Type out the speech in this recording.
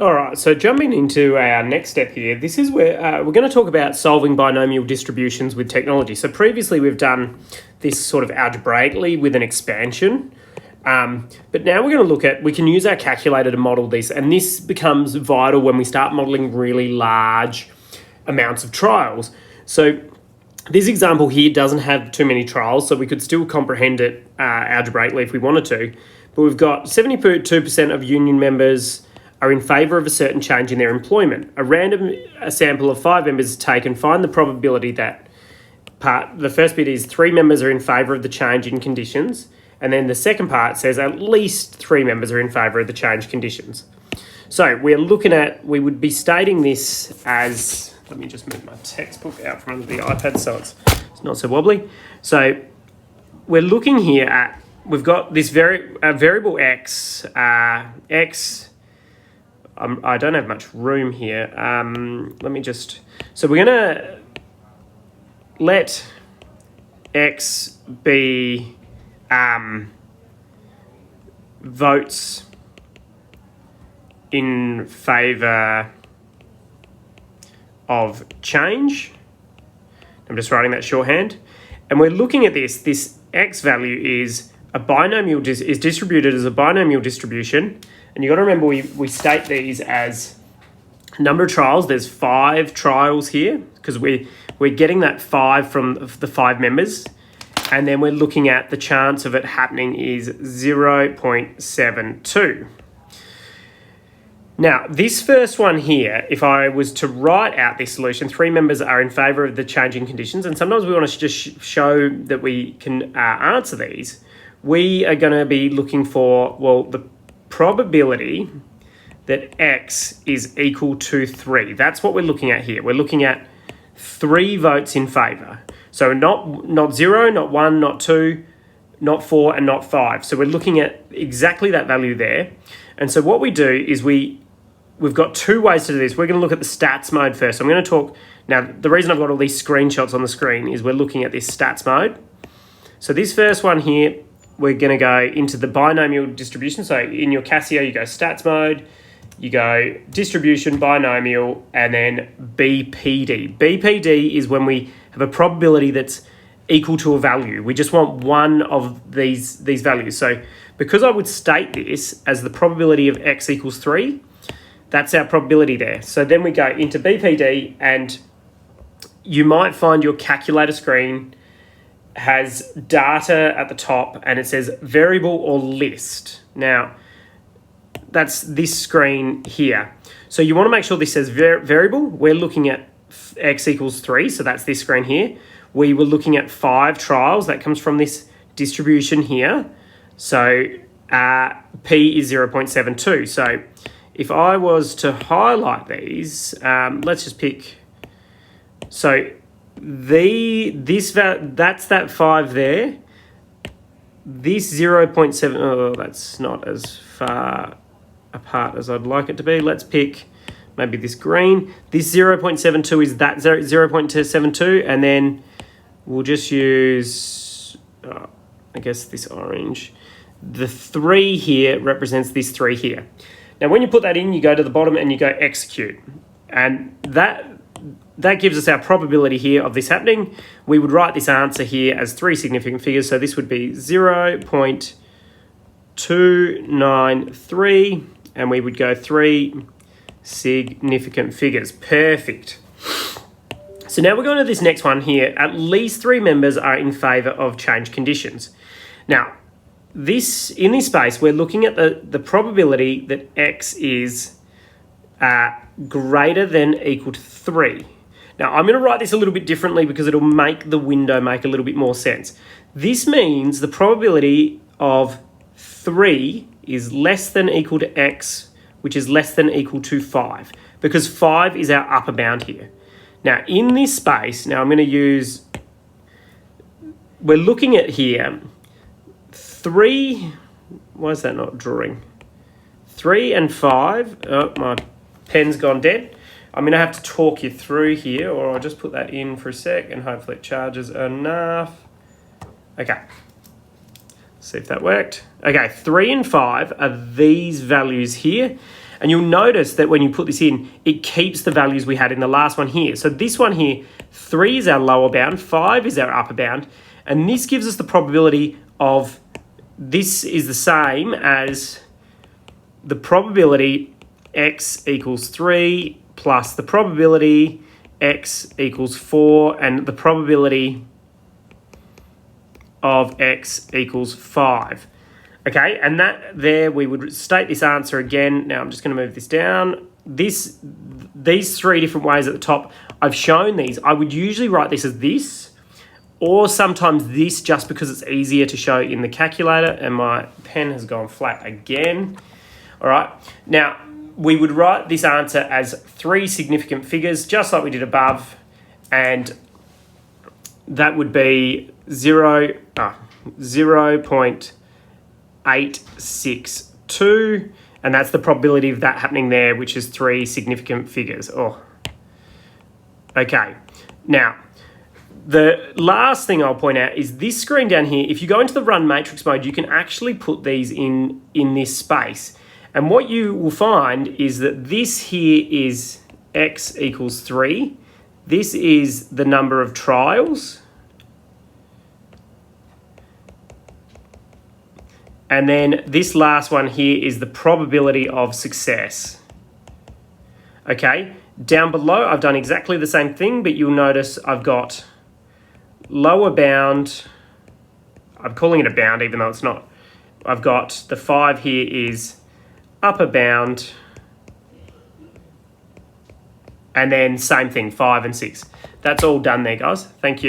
All right, so jumping into our next step here, this is where we're going to talk about solving binomial distributions with technology. So previously we've done this sort of algebraically with an expansion, but now we're going to look at, we can use our calculator to model this, and this becomes vital when we start modeling really large amounts of trials. So this example here doesn't have too many trials, so we could still comprehend it algebraically if we wanted to, but we've got 72% of union members are in favour of a certain change in their employment. A sample of 5 members is taken. Find the probability that the first bit is 3 members are in favour of the change in conditions, and then the second part says at least 3 members are in favour of the change conditions. So we would be stating this as, let me just move my textbook out from under the iPad so it's not so wobbly. So we're looking here at, we've got this variable x, I don't have much room here. So we're going to let x be votes in favour of change. I'm just writing that shorthand. And we're looking at this x value is a binomial, is distributed as a binomial distribution. And you've got to remember we state these as number of trials. There's 5 trials here because we're getting that 5 from the 5 members. And then we're looking at the chance of it happening is 0.72. Now, this first one here, if I was to write out this solution, 3 members are in favour of the changing conditions. And sometimes we want to just show that we can answer these. We are going to be looking for, well, the probability that x is equal to 3. That's what we're looking at here. We're looking at 3 votes in favour. So not 0, not 1, not 2, not 4, and not 5. So we're looking at exactly that value there. And so what we do is we've got 2 ways to do this. We're going to look at the stats mode first. So I'm going to talk, now the reason I've got all these screenshots on the screen is we're looking at this stats mode. So this first one here, we're going to go into the binomial distribution. So in your Casio, you go stats mode, you go distribution, binomial, and then BPD. BPD is when we have a probability that's equal to a value. We just want one of these values. So because I would state this as the probability of x equals 3, that's our probability there. So then we go into BPD, and you might find your calculator screen has data at the top and it says variable or list. Now, that's this screen here. So you want to make sure this says variable. We're looking at x equals 3, so that's this screen here. We were looking at 5 trials. That comes from this distribution here. So P is 0.72. So if I was to highlight these, let's just pick, so that's that 5 there. This 0.7, oh, that's not as far apart as I'd like it to be. Let's pick maybe this green. This 0.72 is that 0.72, and then we'll just use, I guess this orange. The 3 here represents this 3 here. Now, when you put that in, you go to the bottom and you go execute, and that gives us our probability here of this happening. We would write this answer here as 3 significant figures. So this would be 0.293, and we would go 3 significant figures. Perfect. So now we're going to this next one here. At least 3 members are in favour of change conditions. Now, in this space, we're looking at the probability that x is greater than equal to 3. Now, I'm going to write this a little bit differently because it'll make the window make a little bit more sense. This means the probability of 3 is less than equal to x, which is less than equal to 5, because 5 is our upper bound here. Now, in this space, now I'm going to use, we're looking at here, 3, why is that not drawing? 3 and 5, oh, my pen's gone dead. I'm going to have to talk you through here, or I'll just put that in for a sec and hopefully it charges enough. Okay, see if that worked. Okay, 3 and 5 are these values here. And you'll notice that when you put this in, it keeps the values we had in the last one here. So this one here, 3 is our lower bound, 5 is our upper bound, and this gives us the probability of, this is the same as the probability x equals 3 plus the probability x equals 4 and the probability of x equals 5. Okay, and that there we would state this answer again. Now I'm just going to move this down. These 3 different ways at the top, I've shown these. I would usually write this as this, or sometimes this, just because it's easier to show in the calculator, and my pen has gone flat again. All right, now we would write this answer as 3 significant figures, just like we did above, and that would be 0.862, and that's the probability of that happening there, which is 3 significant figures. Okay. Now, the last thing I'll point out is this screen down here. If you go into the run matrix mode, you can actually put these in this space. And what you will find is that this here is x equals 3. This is the number of trials. And then this last one here is the probability of success. Okay, down below I've done exactly the same thing, but you'll notice I've got lower bound. I'm calling it a bound even though it's not. I've got the 5 here is upper bound, and then same thing, 5 and 6. That's all done there, guys. Thank you.